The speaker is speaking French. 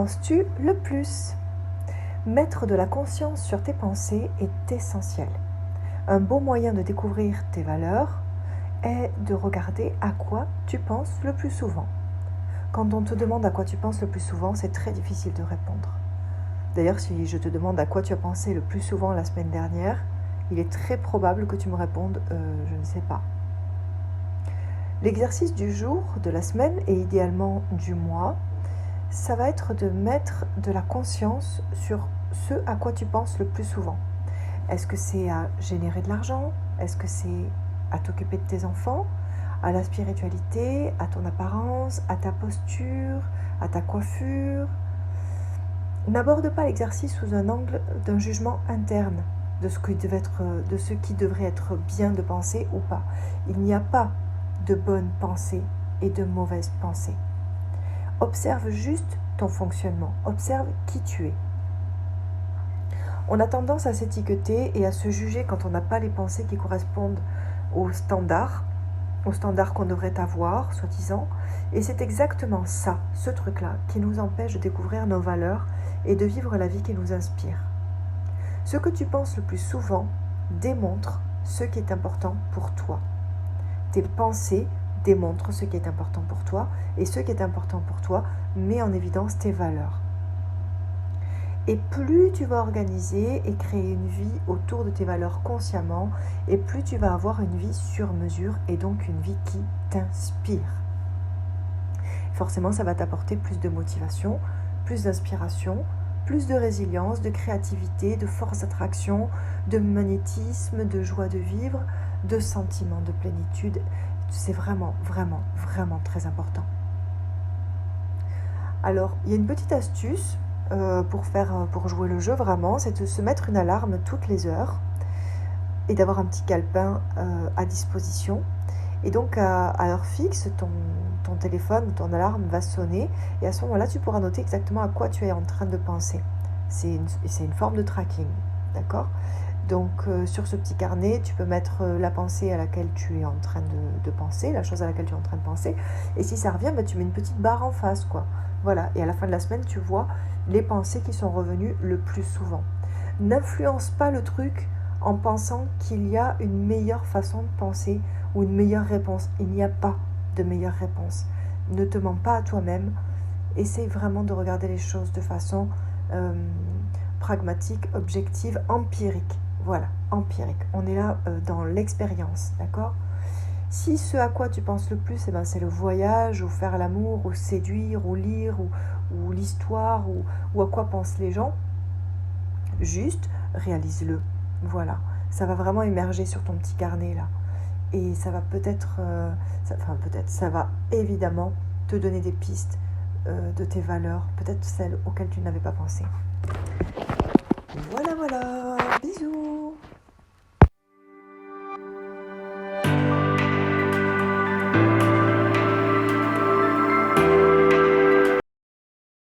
penses-tu le plus? Mettre de la conscience sur tes pensées est essentiel. Un beau moyen de découvrir tes valeurs est de regarder à quoi tu penses le plus souvent. Quand on te demande à quoi tu penses le plus souvent, c'est très difficile de répondre. D'ailleurs, si je te demande à quoi tu as pensé le plus souvent la semaine dernière, il est très probable que tu me répondes « je ne sais pas ». L'exercice du jour, de la semaine et idéalement du mois, ça va être de mettre de la conscience sur ce à quoi tu penses le plus souvent. Est-ce que c'est à générer de l'argent? Est-ce que c'est à t'occuper de tes enfants? À la spiritualité? À ton apparence? À ta posture? À ta coiffure? N'aborde pas l'exercice sous un angle d'un jugement interne de ce qui devrait être bien de penser ou pas. Il n'y a pas de bonnes pensées et de mauvaises pensées. Observe juste ton fonctionnement, observe qui tu es. On a tendance à s'étiqueter et à se juger quand on n'a pas les pensées qui correspondent aux standards qu'on devrait avoir, soi-disant. Et c'est exactement ça, ce truc-là, qui nous empêche de découvrir nos valeurs et de vivre la vie qui nous inspire. Ce que tu penses le plus souvent démontre ce qui est important pour toi. Tes pensées démontrent ce qui est important pour toi, et ce qui est important pour toi met en évidence tes valeurs. Et plus tu vas organiser et créer une vie autour de tes valeurs consciemment, et plus tu vas avoir une vie sur mesure, et donc une vie qui t'inspire. Forcément, ça va t'apporter plus de motivation, plus d'inspiration, plus de résilience, de créativité, de force d'attraction, de magnétisme, de joie de vivre, de sentiment de plénitude. C'est vraiment, vraiment, vraiment très important. Alors, il y a une petite astuce pour jouer le jeu vraiment, c'est de se mettre une alarme toutes les heures et d'avoir un petit calepin à disposition. Et donc, à heure fixe, ton téléphone, ton alarme va sonner et à ce moment-là, tu pourras noter exactement à quoi tu es en train de penser. C'est une forme de tracking, d'accord ? Donc, sur ce petit carnet, tu peux mettre la pensée à laquelle tu es en train de penser, la chose à laquelle tu es en train de penser. Et si ça revient, tu mets une petite barre en face, quoi. Voilà. Et à la fin de la semaine, tu vois les pensées qui sont revenues le plus souvent. N'influence pas le truc en pensant qu'il y a une meilleure façon de penser ou une meilleure réponse. Il n'y a pas de meilleure réponse. Ne te mens pas à toi-même. Essaye vraiment de regarder les choses de façon pragmatique, objective, empirique. Voilà, empirique. On est là dans l'expérience, d'accord ? Si ce à quoi tu penses le plus, c'est le voyage, ou faire l'amour, ou séduire, ou lire, ou l'histoire, ou à quoi pensent les gens, juste réalise-le. Voilà, ça va vraiment émerger sur ton petit carnet là. Et ça va ça va évidemment te donner des pistes de tes valeurs, peut-être celles auxquelles tu n'avais pas pensé. Voilà, bisous.